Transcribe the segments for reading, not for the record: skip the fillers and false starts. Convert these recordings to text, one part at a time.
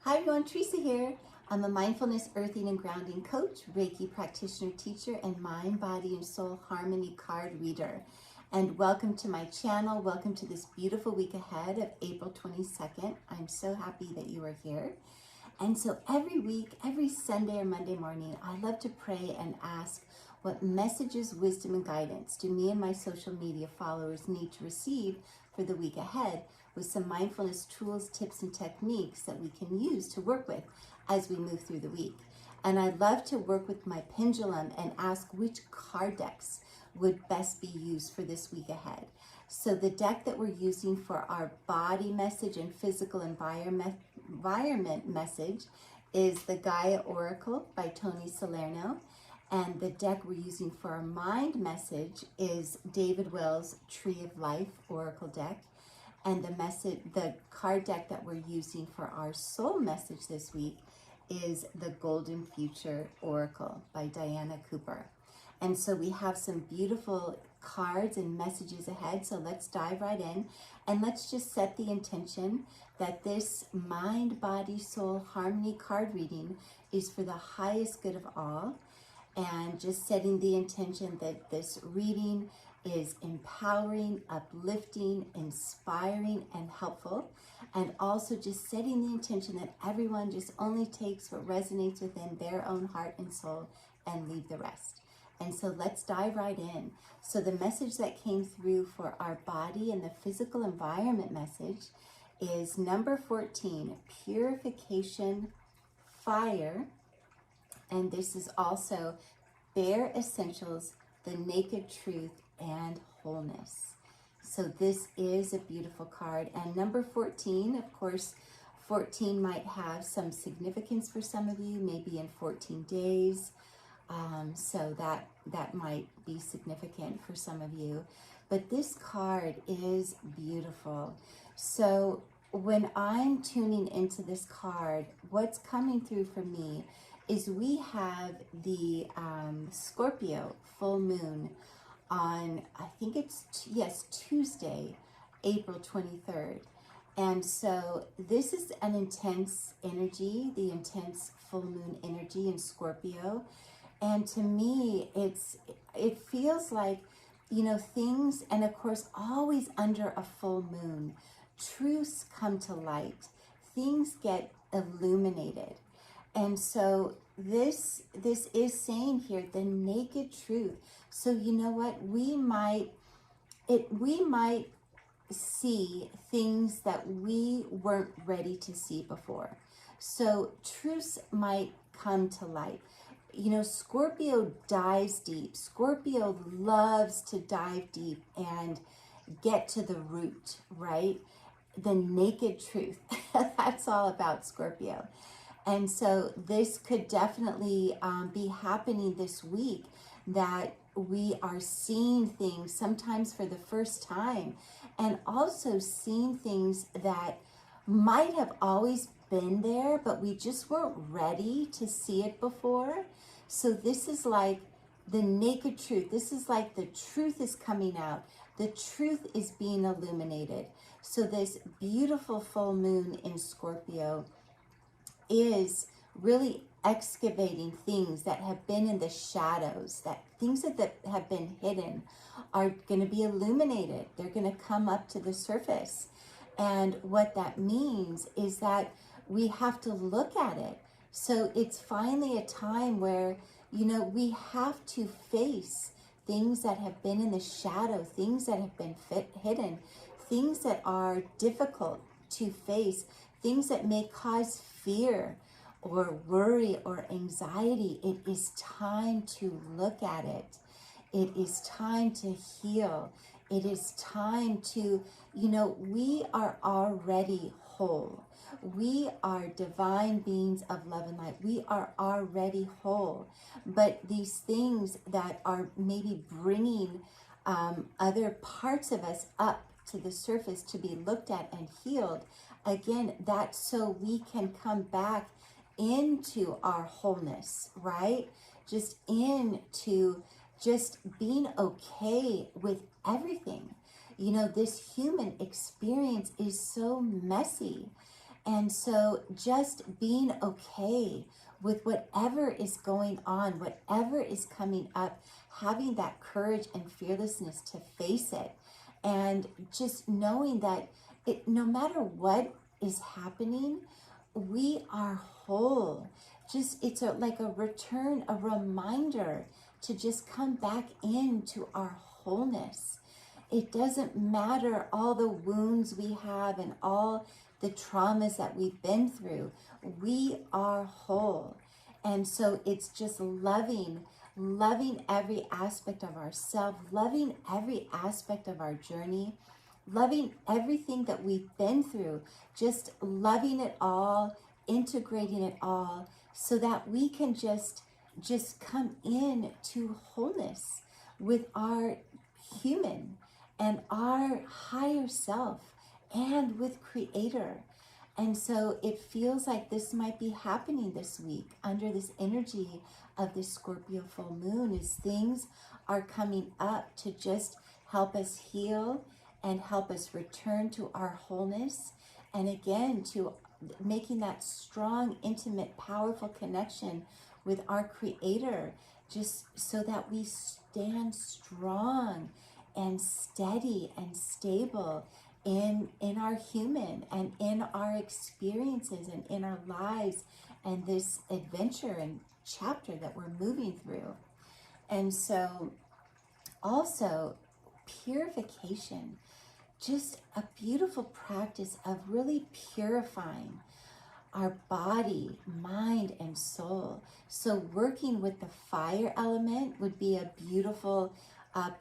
Hi everyone, Teresa here. I'm a mindfulness, earthing, and grounding coach, Reiki practitioner, teacher, and mind, body, and soul harmony card reader. And welcome to my channel. Welcome to this beautiful week ahead of April 22nd. I'm so happy that you are here. And so every week, every Sunday or Monday morning, I love to pray and ask what messages, wisdom, and guidance do me and my social media followers need to receive for the week ahead, with some mindfulness tools, tips, and techniques that we can use to work with as we move through the week. And I love to work with my pendulum and ask which card decks would best be used for this week ahead. So the deck that we're using for our body message and physical environment message is the Gaia Oracle by Tony Salerno. And the deck we're using for our mind message is David Wells' Tree of Life Oracle deck. And the card deck that we're using for our soul message this week is the Golden Future Oracle by Diana Cooper. And so we have some beautiful cards and messages ahead. So let's dive right in and let's just set the intention that this mind, body, soul harmony card reading is for the highest good of all. And just setting the intention that this reading is empowering, uplifting, inspiring, and helpful. And also just setting the intention that everyone just only takes what resonates within their own heart and soul and leave the rest. And so let's dive right in. So the message that came through for our body and the physical environment message is number 14, Purification, Fire. And this is also Bare Essentials, the Naked Truth, and Wholeness. So this is a beautiful card. And number 14, of course, 14 might have some significance for some of you, maybe in 14 days. So that might be significant for some of you. But this card is beautiful. So when I'm tuning into this card, what's coming through for me is we have the Scorpio full moon on, I think it's, Tuesday, April 23rd. And so this is an intense energy, the intense full moon energy in Scorpio. And to me, it feels like, things, and of course, always under a full moon, truths come to light, things get illuminated. And so this is saying here the naked truth. So you know what, we might see things that we weren't ready to see before. So truths might come to light. Scorpio dives deep. Scorpio loves to dive deep and get to the root, right? The naked truth. That's all about Scorpio. And so this could definitely be happening this week, that we are seeing things sometimes for the first time, and also seeing things that might have always been there, but we just weren't ready to see it before. So this is like the naked truth. This is like the truth is coming out. The truth is being illuminated. So this beautiful full moon in Scorpio is really excavating things that have been in the shadows, that things that have been hidden are going to be illuminated. They're going to come up to the surface. And what that means is that we have to look at it. So it's finally a time where, we have to face things that have been in the shadow, things that have been hidden, things that are difficult to face, things that may cause fear or worry or anxiety. It is time to look at it. It is time to heal. It is time to, we are already whole. We are divine beings of love and light. We are already whole. But these things that are maybe bringing other parts of us up to the surface to be looked at and healed, again, that's so we can come back into our wholeness, right? Just into just being okay with everything. This human experience is so messy. And so just being okay with whatever is going on, whatever is coming up, having that courage and fearlessness to face it, and just knowing that no matter what is happening, we are whole. Just it's like a return, a reminder to just come back into our wholeness. It doesn't matter all the wounds we have and all the traumas that we've been through. We are whole. And so it's just loving every aspect of ourselves, loving every aspect of our journey, loving everything that we've been through, just loving it all, integrating it all, so that we can just come in to wholeness with our human and our higher self and with Creator. And so it feels like this might be happening this week under this energy of the Scorpio full moon, as things are coming up to just help us heal and help us return to our wholeness, and again to making that strong, intimate, powerful connection with our Creator, just so that we stand strong and steady and stable in our human and in our experiences and in our lives and this adventure and chapter that we're moving through. And so also purification, just a beautiful practice of really purifying our body, mind, and soul. So working with the fire element would be a beautiful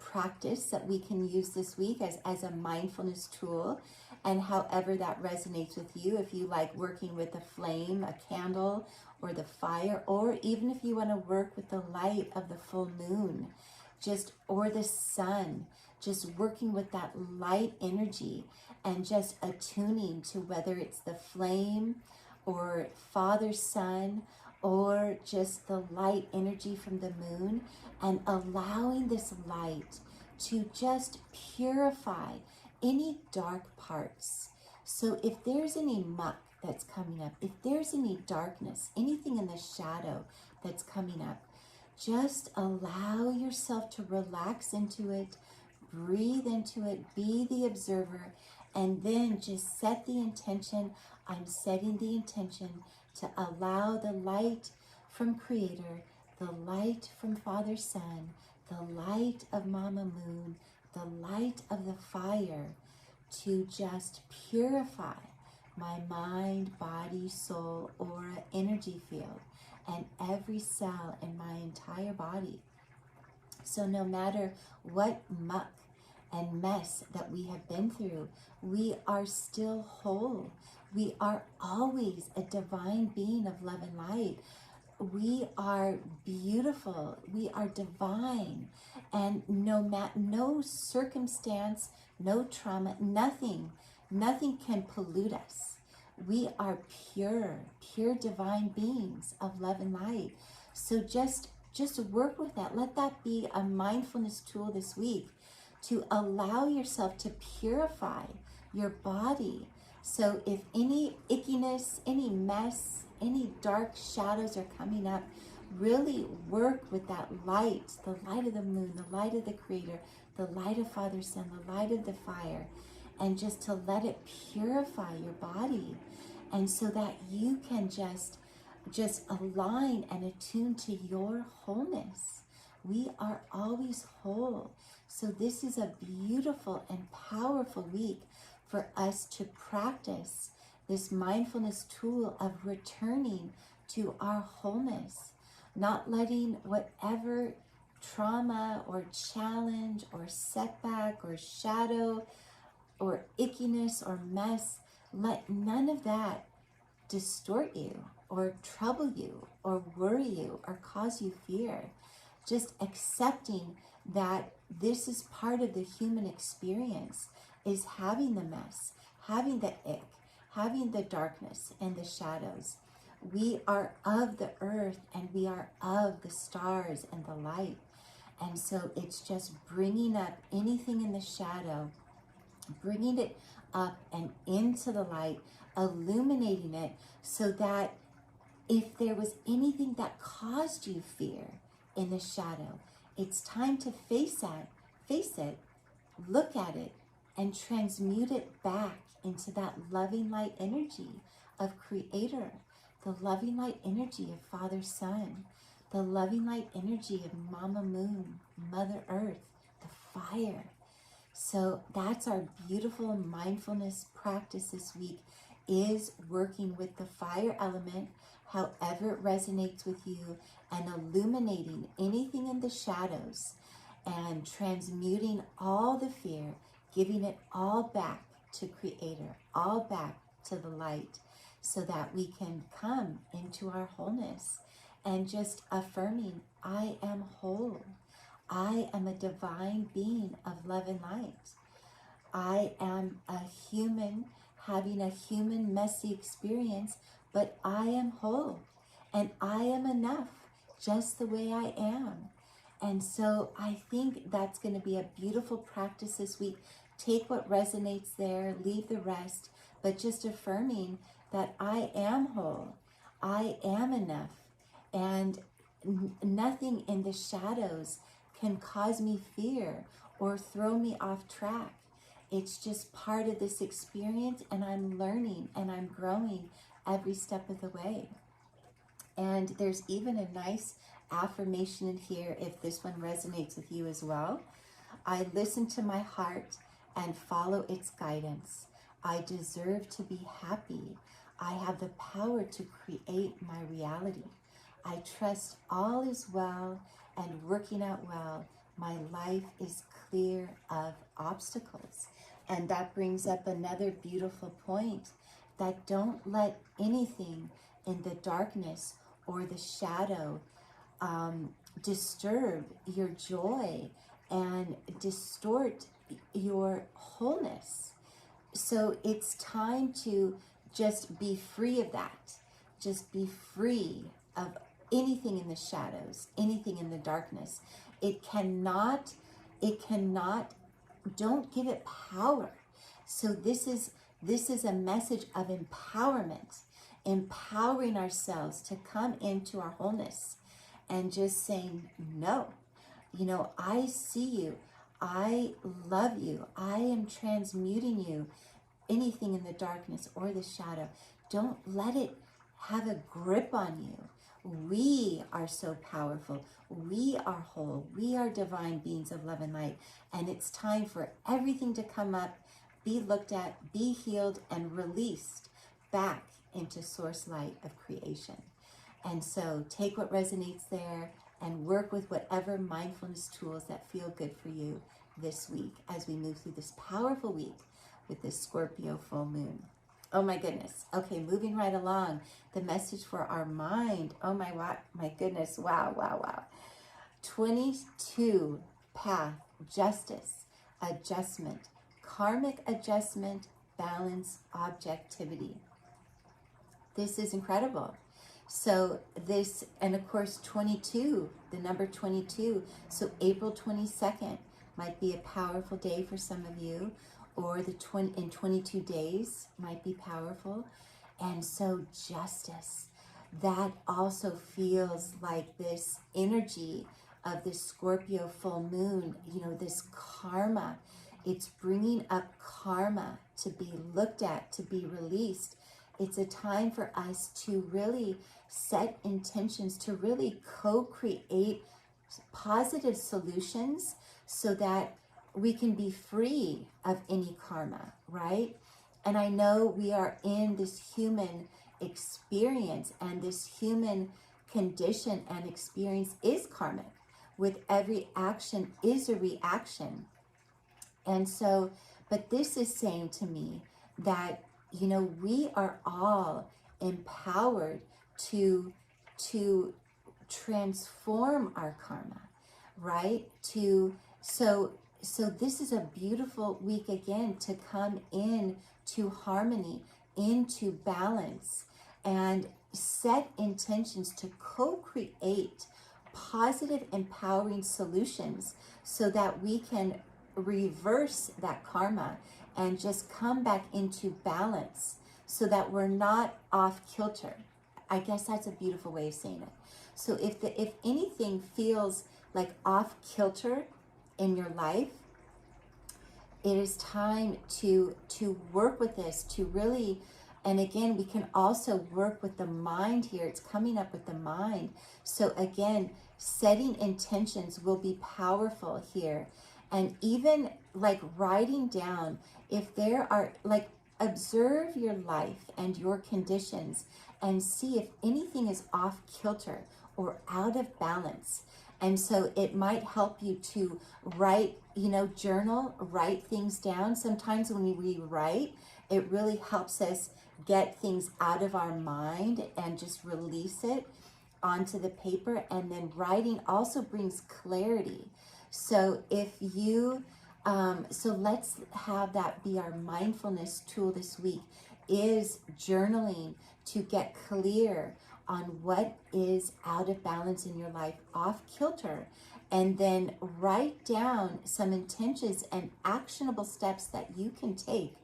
practice that we can use this week as a mindfulness tool. And however that resonates with you, if you like working with a flame, a candle, or the fire, or even if you want to work with the light of the full moon, or the sun, just working with that light energy and just attuning to whether it's the flame or Father Sun or just the light energy from the moon, and allowing this light to just purify any dark parts. So if there's any muck that's coming up, if there's any darkness, anything in the shadow that's coming up, just allow yourself to relax into it, breathe into it, be the observer, and then just set the intention. I'm setting the intention to allow the light from Creator, the light from Father Sun, the light of Mama Moon, the light of the fire to just purify my mind, body, soul, aura, energy field, and every cell in my entire body. So no matter what muck and mess that we have been through, we are still whole. We are always a divine being of love and light. We are beautiful. We are divine. And no circumstance, no trauma, nothing can pollute us. We are pure divine beings of love and light. So just work with that. Let that be a mindfulness tool this week to allow yourself to purify your body. So if any ickiness, any mess, any dark shadows are coming up, really work with that light, the light of the moon, the light of the Creator, the light of Father Sun, the light of the fire, and just to let it purify your body. And so that you can just align and attune to your wholeness. We are always whole. So this is a beautiful and powerful week for us to practice this mindfulness tool of returning to our wholeness, not letting whatever trauma or challenge or setback or shadow or ickiness or mess, let none of that distort you or trouble you or worry you or cause you fear. Just accepting that this is part of the human experience, is having the mess, having the ick, having the darkness and the shadows. We are of the earth and we are of the stars and the light. And so it's just bringing up anything in the shadow, bringing it up and into the light, illuminating it so that if there was anything that caused you fear in the shadow, it's time to face it, look at it, and transmute it back into that loving light energy of Creator, the loving light energy of Father Sun, the loving light energy of Mama Moon, Mother Earth, the fire. So that's our beautiful mindfulness practice this week, is working with the fire element, however it resonates with you, and illuminating anything in the shadows and transmuting all the fear, giving it all back to Creator, all back to the light, so that we can come into our wholeness and just affirming, I am whole. I am a divine being of love and light. I am a human having a human messy experience, but I am whole and I am enough just the way I am. And so I think that's going to be a beautiful practice this week. Take what resonates there, leave the rest, but just affirming that I am whole, I am enough, and nothing in the shadows can cause me fear or throw me off track. It's just part of this experience, and I'm learning and I'm growing every step of the way. And there's even a nice affirmation in here if this one resonates with you as well. I listen to my heart and follow its guidance. I deserve to be happy. I have the power to create my reality. I trust all is well and working out well. My life is clear of obstacles. And that brings up another beautiful point, that don't let anything in the darkness or the shadow disturb your joy and distort your wholeness. So it's time to just be free of that. Just be free of anything in the shadows, anything in the darkness. It cannot, don't give it power. So this is a message of empowerment, empowering ourselves to come into our wholeness and just saying, no, I see you. I love you. I am transmuting you. Anything in the darkness or the shadow, don't let it have a grip on you. We are so powerful. We are whole. We are divine beings of love and light. And it's time for everything to come up, be looked at, be healed, and released back into source light of creation. And so take what resonates there and work with whatever mindfulness tools that feel good for you this week as we move through this powerful week with this Scorpio full moon. Oh my goodness. Okay, moving right along. The message for our mind. Oh my goodness. Wow. 22 path, justice, adjustment, karmic adjustment, balance, objectivity. This is incredible. So this, and of course 22, the number 22. So April 22nd might be a powerful day for some of you, or the 22 days might be powerful. And so justice, that also feels like this energy of this Scorpio full moon, this karma. It's bringing up karma to be looked at, to be released. It's a time for us to really set intentions, to really co-create positive solutions so that we can be free of any karma, right? And I know we are in this human experience, and this human condition and experience is karmic. With every action is a reaction. And so, but this is saying to me that, we are all empowered to transform our karma, right? So this is a beautiful week again to come in to harmony, into balance, and set intentions to co-create positive, empowering solutions so that we can reverse that karma and just come back into balance so that we're not off kilter. I guess that's a beautiful way of saying it. So if anything feels like off kilter in your life, it is time to work with this, to really, and again, we can also work with the mind here. It's coming up with the mind. So again, setting intentions will be powerful here. And even like writing down, if there are, like, observe your life and your conditions and see if anything is off kilter or out of balance. And so it might help you to write, journal, write things down. Sometimes when we write, it really helps us get things out of our mind and just release it onto the paper. And then writing also brings clarity. So if you, so let's have that be our mindfulness tool this week, is journaling to get clear on what is out of balance in your life, off kilter, and then write down some intentions and actionable steps that you can take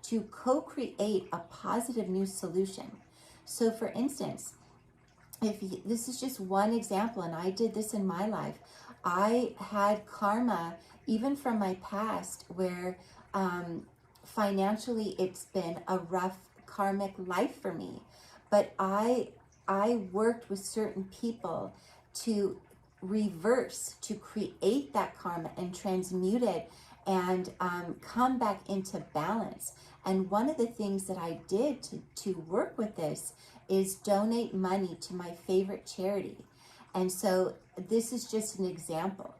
to co-create a positive new solution. So for instance, this is just one example, and I did this in my life. I had karma, even from my past, where financially it's been a rough karmic life for me. But I worked with certain people to reverse, to create that karma and transmute it and come back into balance. And one of the things that I did to work with this is donate money to my favorite charity. And so this is just an example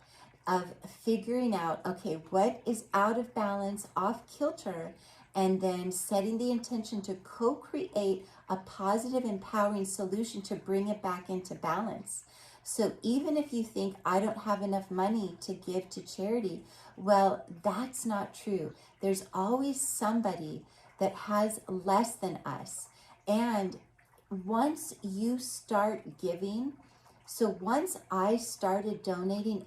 of figuring out, okay, what is out of balance, off kilter, and then setting the intention to co-create a positive, empowering solution to bring it back into balance. So even if you think, I don't have enough money to give to charity, well, that's not true. There's always somebody that has less than us. And once you start giving, so once I started donating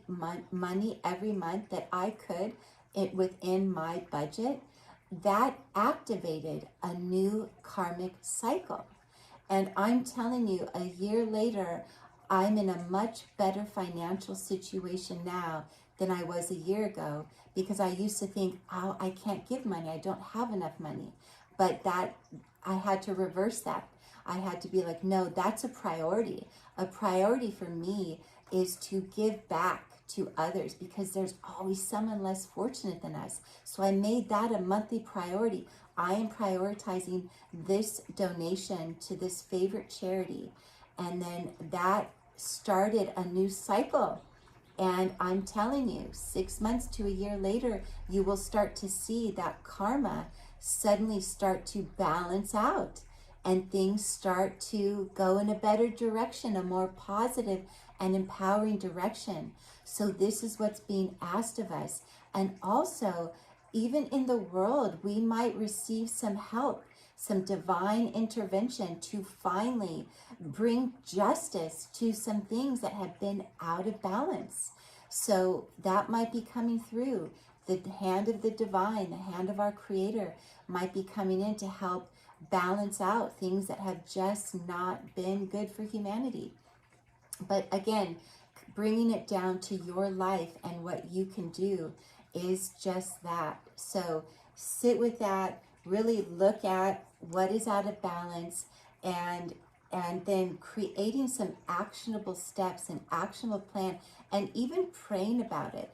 money every month that I could within my budget, that activated a new karmic cycle. And I'm telling you, a year later, I'm in a much better financial situation now than I was a year ago, because I used to think, oh, I can't give money, I don't have enough money. But that, I had to reverse that. I had to be like, no, that's a priority. A priority for me is to give back to others, because there's always someone less fortunate than us. So I made that a monthly priority. I am prioritizing this donation to this favorite charity. And then that started a new cycle. And I'm telling you, 6 months to a year later, you will start to see that karma suddenly start to balance out, and things start to go in a better direction, a more positive and empowering direction. So this is what's being asked of us. And also, even in the world, we might receive some help, some divine intervention to finally bring justice to some things that have been out of balance. So that might be coming through. The hand of the divine, the hand of our Creator might be coming in to help balance out things that have just not been good for humanity. But again, bringing it down to your life and what you can do is just that. So sit with that, really look at what is out of balance, and then creating some actionable steps, an actionable plan, and even praying about it.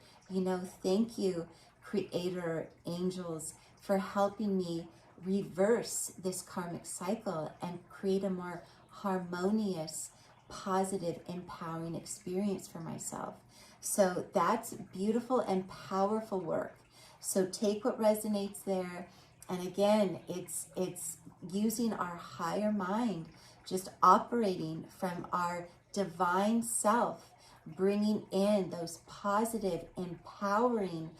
Thank you, Creator, angels, for helping me reverse this karmic cycle and create a more harmonious, positive, empowering experience for myself. So that's beautiful and powerful work. So take what resonates there. And again, it's using our higher mind, just operating from our divine self, bringing in those positive, empowering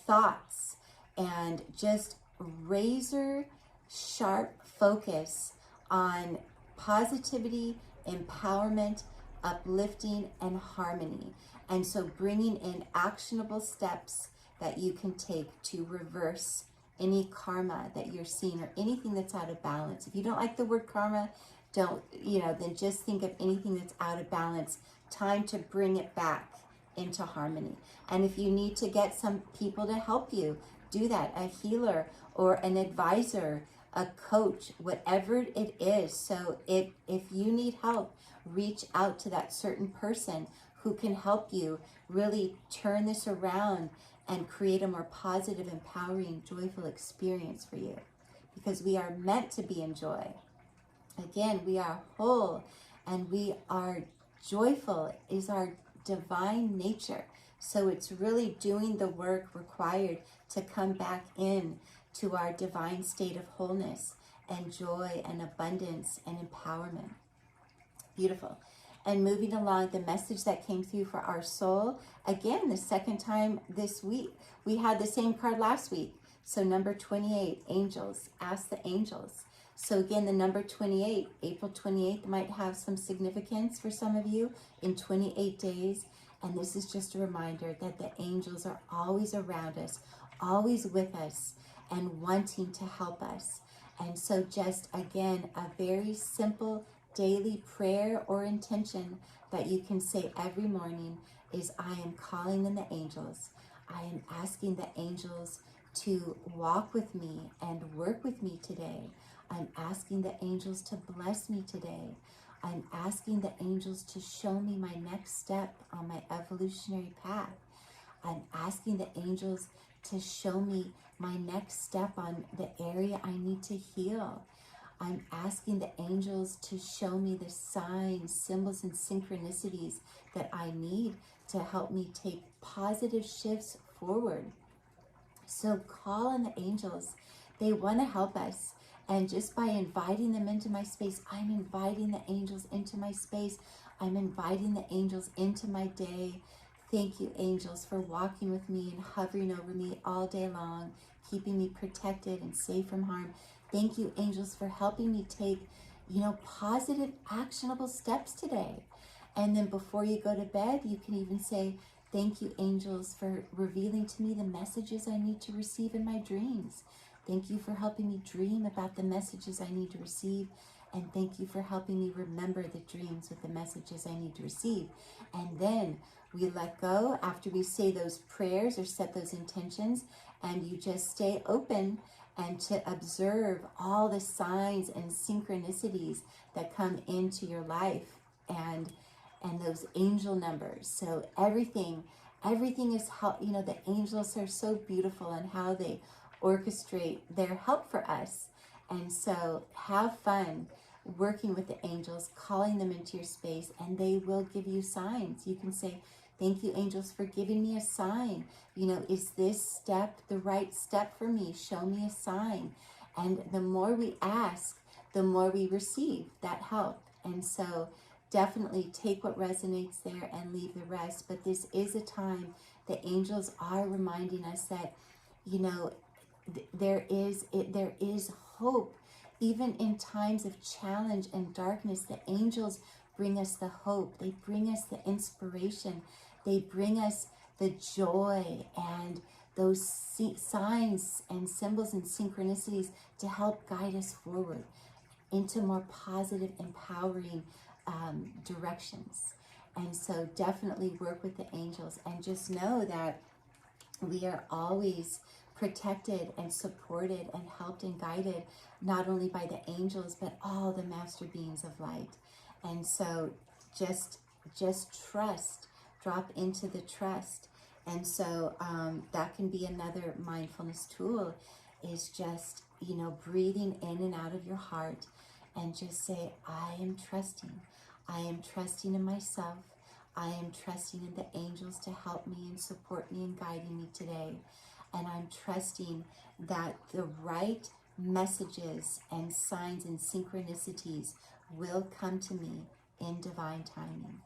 thoughts, and just razor sharp focus on positivity, empowerment, uplifting, and harmony. And so bringing in actionable steps that you can take to reverse any karma that you're seeing or anything that's out of balance. If you don't like the word karma, don't, then just think of anything that's out of balance. Time to bring it back into harmony. And if you need to get some people to help you, do that. A healer or an advisor, a coach, whatever it is. So if you need help, reach out to that certain person who can help you really turn this around and create a more positive, empowering, joyful experience for you. Because we are meant to be in joy. Again, we are whole and we are joyful, is our divine nature. So it's really doing the work required to come back in to our divine state of wholeness and joy and abundance and empowerment. Beautiful. And moving along, the message that came through for our soul, again, the second time this week. We had the same card last week. So number 28, angels. Ask the angels. So again, the number 28, April 28th, might have some significance for some of you in 28 days. And this is just a reminder that the angels are always around us, always with us, and wanting to help us. And so just, again, a very simple daily prayer or intention that you can say every morning is, I am calling in the angels. I am asking the angels to walk with me and work with me today. I'm asking the angels to bless me today. I'm asking the angels to show me my next step on my evolutionary path. I'm asking the angels to show me my next step on the area I need to heal. I'm asking the angels to show me the signs, symbols, and synchronicities that I need to help me take positive shifts forward. So call on the angels. They want to help us. And just by inviting them into my space, I'm inviting the angels into my space. I'm inviting the angels into my day. Thank you, angels, for walking with me and hovering over me all day long, keeping me protected and safe from harm. Thank you, angels, for helping me take, positive, actionable steps today. And then before you go to bed, you can even say, thank you, angels, for revealing to me the messages I need to receive in my dreams. Thank you for helping me dream about the messages I need to receive. And thank you for helping me remember the dreams with the messages I need to receive. And then we let go after we say those prayers or set those intentions, and you just stay open and to observe all the signs and synchronicities that come into your life and those angel numbers. So everything is how, the angels are so beautiful and how they orchestrate their help for us. And so have fun working with the angels, calling them into your space, and they will give you signs. You can say, thank you, angels, for giving me a sign. Is this step the right step for me? Show me a sign. And the more we ask, the more we receive that help. And so definitely take what resonates there and leave the rest. But this is a time the angels are reminding us that, there is hope. Even in times of challenge and darkness, the angels bring us the hope. They bring us the inspiration. They bring us the joy and those signs and symbols and synchronicities to help guide us forward into more positive, empowering directions. And so definitely work with the angels, and just know that we are always protected and supported and helped and guided, not only by the angels, but all the master beings of light. And so just trust, drop into the trust. And so that can be another mindfulness tool, is just, breathing in and out of your heart and just say, I am trusting. I am trusting in myself. I am trusting in the angels to help me and support me and guiding me today. And I'm trusting that the right messages and signs and synchronicities will come to me in divine timing.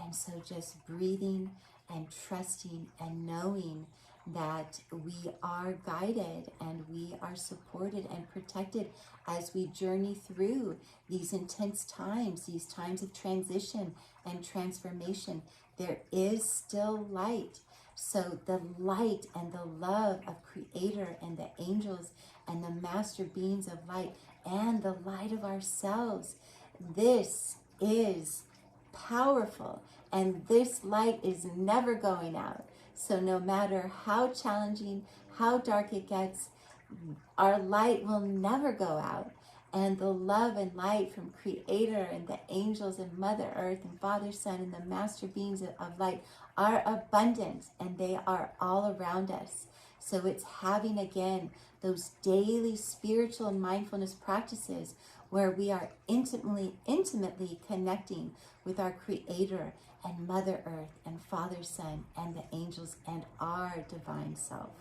And so just breathing and trusting and knowing that we are guided and we are supported and protected as we journey through these intense times, these times of transition and transformation. There is still light. So the light and the love of Creator and the angels and the master beings of light and the light of ourselves, this is powerful, and this light is never going out. So no matter how challenging, how dark it gets, our light will never go out. And the love and light from Creator and the angels and Mother Earth and Father, Son, and the master beings of light are abundant, and they are all around us. So it's having, again, those daily spiritual and mindfulness practices where we are intimately connecting with our Creator and Mother Earth and Father, Son, and the angels and our divine self.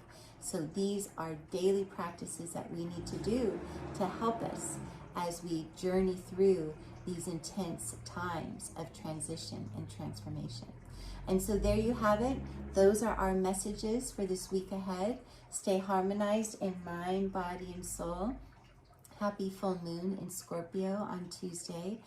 So these are daily practices that we need to do to help us as we journey through these intense times of transition and transformation. And so there you have it. Those are our messages for this week ahead. Stay harmonized in mind, body, and soul. Happy full moon in Scorpio on Tuesday.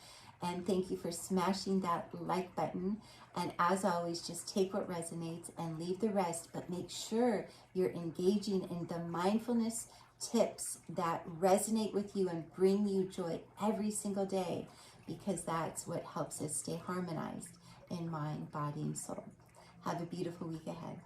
And thank you for smashing that like button. And as always, just take what resonates and leave the rest, but make sure you're engaging in the mindfulness tips that resonate with you and bring you joy every single day, because that's what helps us stay harmonized in mind, body, and soul. Have a beautiful week ahead.